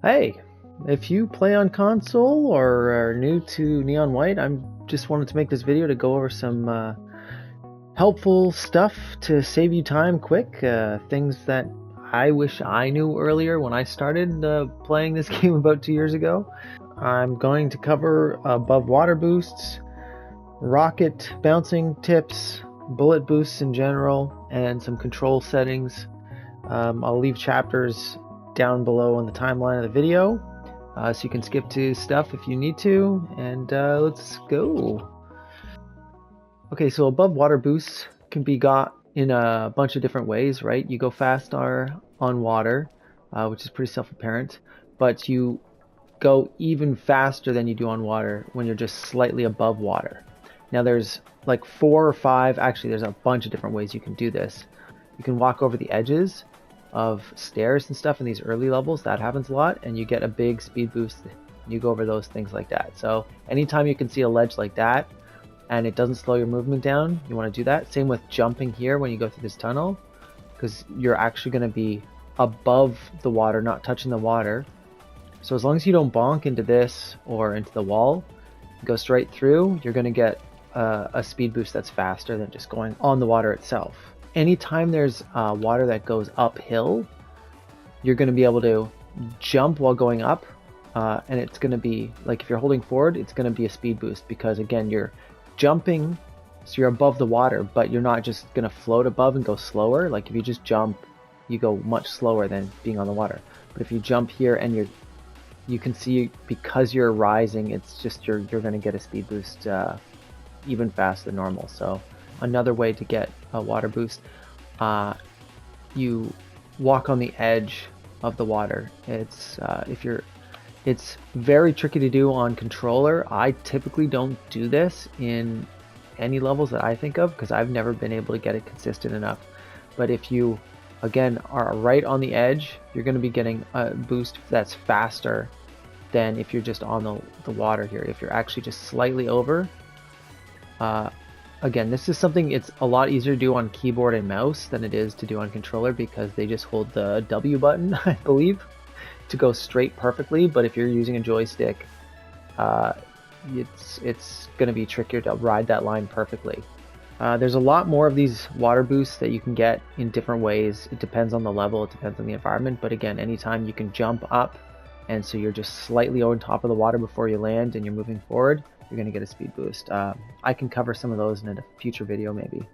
Hey, if you play on console or are new to Neon White, I'm just wanted to make this video to go over some helpful stuff to save you time quick, things that I wish I knew earlier when I started playing this game about 2 years ago. I'm going to cover above water boosts, rocket bouncing tips, bullet boosts in general, and some control settings. I'll leave chapters down below on the timeline of the video, so you can skip to stuff if you need to, and let's go. Okay, so above water boosts can be got in a bunch of different ways, right? You go fast on water, which is pretty self-apparent, but you go even faster than you do on water when you're just slightly above water. Now there's like 4 or 5, actually there's a bunch of different ways you can do this. You can walk over the edges of stairs and stuff in these early levels. That happens a lot, and you get a big speed boost. You go over those things like that. So anytime you can see a ledge like that and it doesn't slow your movement down, you want to do that. Same with jumping here when you go through this tunnel, because you're actually going to be above the water, not touching the water. So as long as you don't bonk into this or into the wall, go straight through, you're going to get a speed boost that's faster than just going on the water itself. Anytime there's water that goes uphill, you're going to be able to jump while going up, and it's going to be like if you're holding forward, it's going to be a speed boost, because again you're jumping, so you're above the water, but you're not just going to float above and go slower. Like if you just jump, you go much slower than being on the water. But if you jump here and you can see, because you're rising, it's just you're going to get a speed boost even faster than normal. So another way to get a water boost, you walk on the edge of the water. It's very tricky to do on controller. I typically don't do this in any levels that I think of, because I've never been able to get it consistent enough. But if you again are right on the edge, you're going to be getting a boost that's faster than if you're just on the water here. If you're actually just slightly over, again, this is something it's a lot easier to do on keyboard and mouse than it is to do on controller, because they just hold the W button, I believe, to go straight perfectly. But if you're using a joystick, it's going to be trickier to ride that line perfectly. There's a lot more of these water boosts that you can get in different ways. It depends on the level, it depends on the environment, but again, anytime you can jump up, and so you're just slightly on top of the water before you land and you're moving forward, you're going to get a speed boost. I can cover some of those in a future video maybe.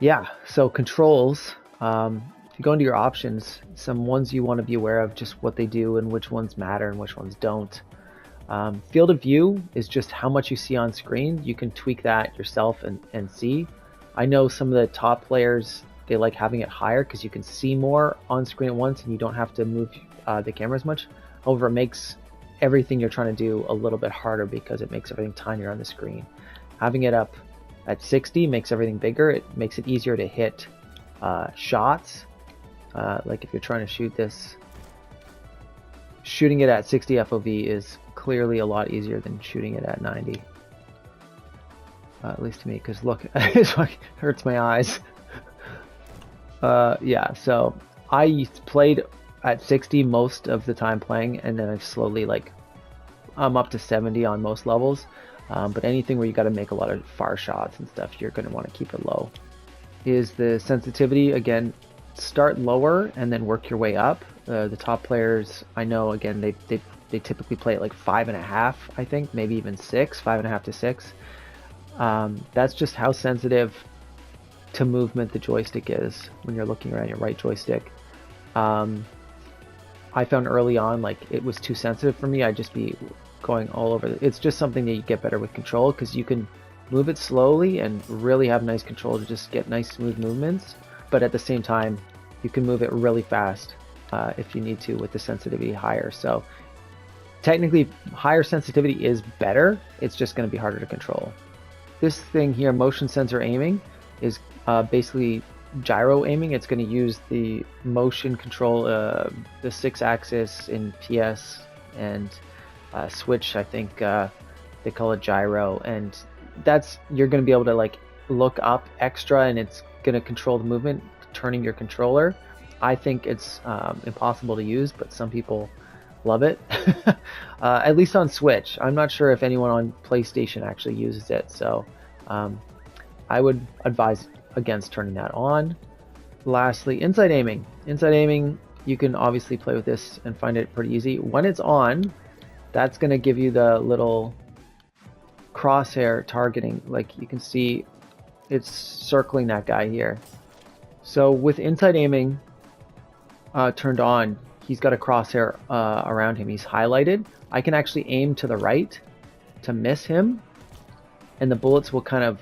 Yeah, so controls, if you go into your options, some ones you want to be aware of, just what they do and which ones matter and which ones don't. Field of view is just how much you see on screen. You can tweak that yourself and see. I know some of the top players, they like having it higher because you can see more on screen at once and you don't have to move the camera as much. However, it makes everything you're trying to do a little bit harder, because it makes everything tinier on the screen. Having it up at 60 makes everything bigger. It makes it easier to hit shots. Like if you're trying to shoot this, shooting it at 60 FOV is clearly a lot easier than shooting it at 90. At least to me, because look, it hurts my eyes. Yeah, so I played at 60 most of the time playing, and then I've slowly, like, I'm up to 70 on most levels. But anything where you got to make a lot of far shots and stuff, you're going to want to keep it low. Is the sensitivity, again, start lower and then work your way up. The top players, I know, again, they typically play at like 5.5, I think, maybe even 6, 5.5 to 6. That's just how sensitive to movement the joystick is when you're looking around your right joystick. I found early on, like, it was too sensitive for me. I'd just be going all over. It's just something that you get better with control, because you can move it slowly and really have nice control to just get nice smooth movements, but at the same time you can move it really fast if you need to, with the sensitivity higher. So technically higher sensitivity is better, it's just going to be harder to control. This thing here, motion sensor aiming, is basically gyro aiming. It's going to use the motion control, the 6-axis in PS and Switch, I think they call it gyro, and that's, you're going to be able to like look up extra, and it's going to control the movement, turning your controller. I think it's impossible to use, but some people Love it. At least on Switch. I'm not sure if anyone on PlayStation actually uses it, so I would advise against turning that on. Lastly, inside aiming. Inside aiming, you can obviously play with this and find it pretty easy. When it's on, that's going to give you the little crosshair targeting. Like you can see, it's circling that guy here. So with inside aiming turned on, he's got a crosshair around him. He's highlighted. I can actually aim to the right to miss him, and the bullets will kind of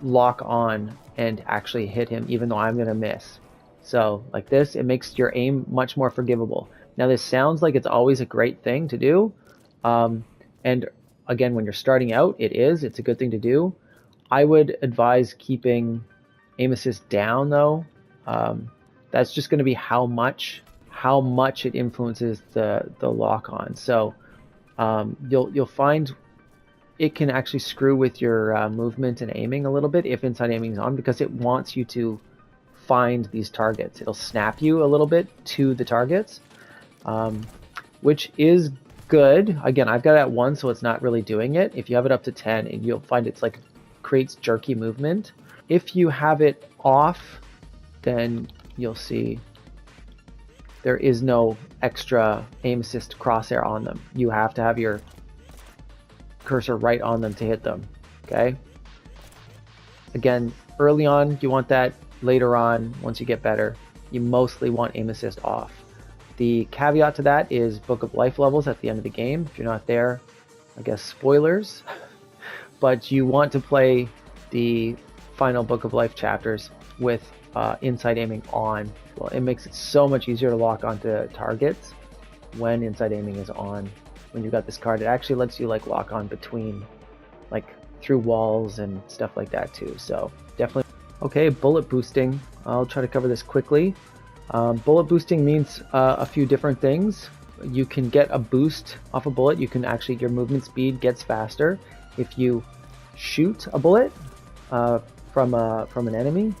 lock on and actually hit him even though I'm going to miss. So like this, it makes your aim much more forgivable. Now this sounds like it's always a great thing to do. And again, when you're starting out, it's a good thing to do. I would advise keeping aim assist down though. That's just going to be how much it influences the lock on. So you'll find it can actually screw with your movement and aiming a little bit if inside aiming is on, because it wants you to find these targets. It'll snap you a little bit to the targets, which is good. Again, I've got it at 1, so it's not really doing it. If you have it up to 10, and you'll find it's like creates jerky movement. If you have it off, then you'll see there is no extra aim assist crosshair on them. You have to have your cursor right on them to hit them. Okay. Again, early on you want that. Later on, once you get better, you mostly want aim assist off. The caveat to that is Book of Life levels at the end of the game. If you're not there, I guess spoilers. But you want to play the final Book of Life chapters with inside aiming on. Well, it makes it so much easier to lock onto targets when inside aiming is on. When you've got this card, it actually lets you like lock on between, like through walls and stuff like that too. So definitely. Okay, bullet boosting. I'll try to cover this quickly. Bullet boosting means a few different things. You can get a boost off a bullet. You can actually, your movement speed gets faster if you shoot a bullet from an enemy.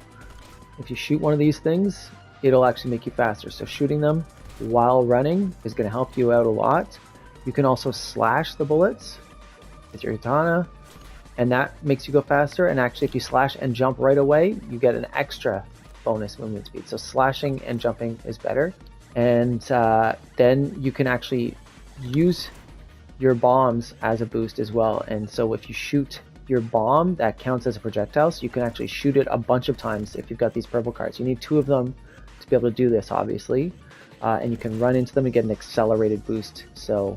If you shoot one of these things, it'll actually make you faster. So shooting them while running is going to help you out a lot. You can also slash the bullets with your katana, and that makes you go faster. And actually, if you slash and jump right away, you get an extra bonus movement speed. So slashing and jumping is better. And then you can actually use your bombs as a boost as well. And so if you shoot your bomb, that counts as a projectile. So you can actually shoot it a bunch of times if you've got these purple cards. You need 2 of them to be able to do this, obviously. And you can run into them and get an accelerated boost. So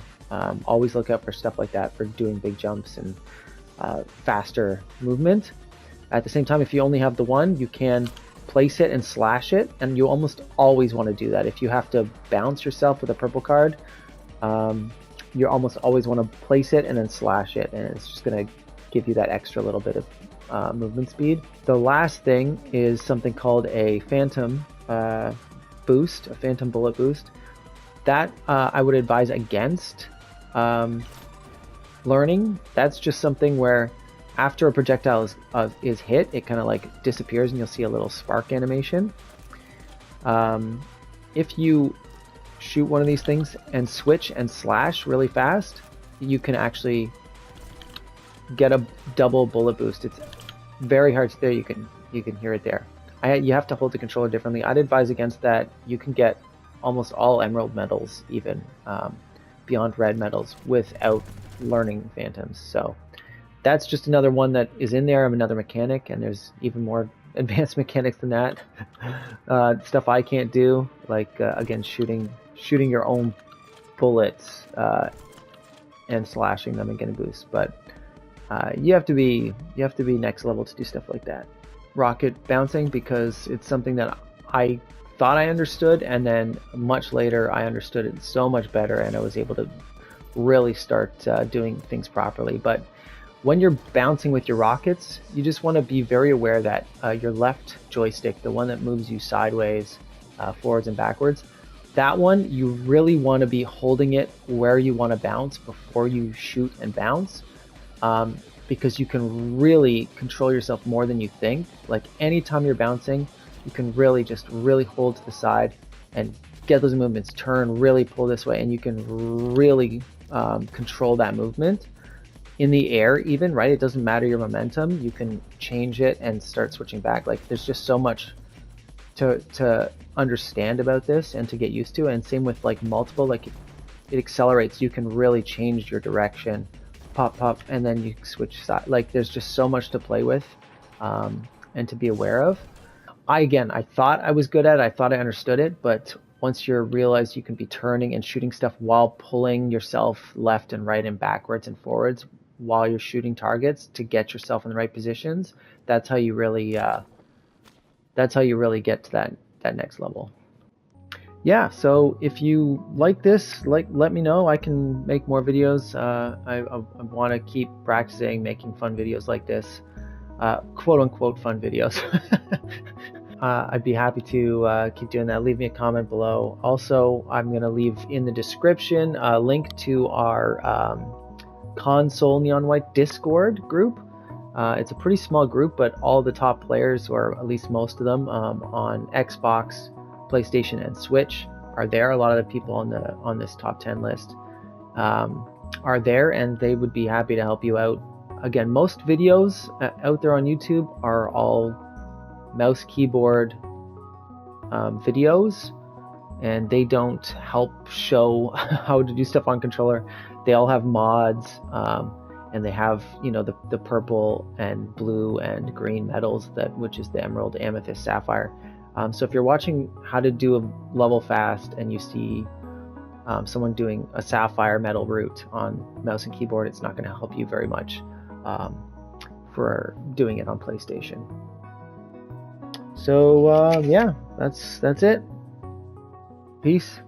always look out for stuff like that for doing big jumps and faster movement. At the same time, if you only have the one, you can place it and slash it, and you almost always want to do that. If you have to bounce yourself with a purple card, you almost always want to place it and then slash it, and it's just going to give you that extra little bit of movement speed. The last thing is something called a phantom boost, a phantom bullet boost. That I would advise against learning. That's just something where after a projectile is hit, it kind of like disappears and you'll see a little spark animation. If you shoot one of these things and switch and slash really fast, you can actually get a double bullet boost. It's very hard to there. You can hear it there. You have to hold the controller differently. I'd advise against that. You can get almost all emerald medals, even beyond red medals, without learning phantoms. So that's just another one that is in there. I'm another mechanic, and there's even more advanced mechanics than that. Stuff I can't do, like again, shooting your own bullets and slashing them and getting a boost. But you have to be next level to do stuff like that. Rocket bouncing, because it's something that I thought I understood, and then much later I understood it so much better, and I was able to really start doing things properly. But when you're bouncing with your rockets, you just want to be very aware that your left joystick, the one that moves you sideways, forwards and backwards, that one, you really want to be holding it where you want to bounce before you shoot and bounce, because you can really control yourself more than you think. Like anytime you're bouncing, you can really hold to the side and get those movements, turn, really pull this way, and you can really control that movement in the air even, right? It doesn't matter your momentum, you can change it and start switching back. Like there's just so much to understand about this and to get used to. And same with like multiple, like it accelerates, you can really change your direction, pop, and then you switch side. Like there's just so much to play with and to be aware of. I thought I was good at it, I thought I understood it, but once you realize you can be turning and shooting stuff while pulling yourself left and right and backwards and forwards while you're shooting targets to get yourself in the right positions, that's how you really get to that next level. Yeah, so if you like this, let me know. I can make more videos. I want to keep practicing making fun videos like this, quote unquote fun videos. I'd be happy to keep doing that. Leave me a comment below. Also, I'm going to leave in the description a link to our Console Neon White Discord group. It's a pretty small group, but all the top players, or at least most of them, on Xbox, PlayStation, and Switch are there. A lot of the people on this top 10 list are there, and they would be happy to help you out. Again, most videos out there on YouTube are all mouse keyboard videos, and they don't help show how to do stuff on controller. They all have mods, and they have, you know, the purple and blue and green metals, which is the emerald, amethyst, sapphire. So if you're watching how to do a level fast and you see someone doing a sapphire metal route on mouse and keyboard, it's not going to help you very much for doing it on PlayStation. So yeah, that's it. Peace.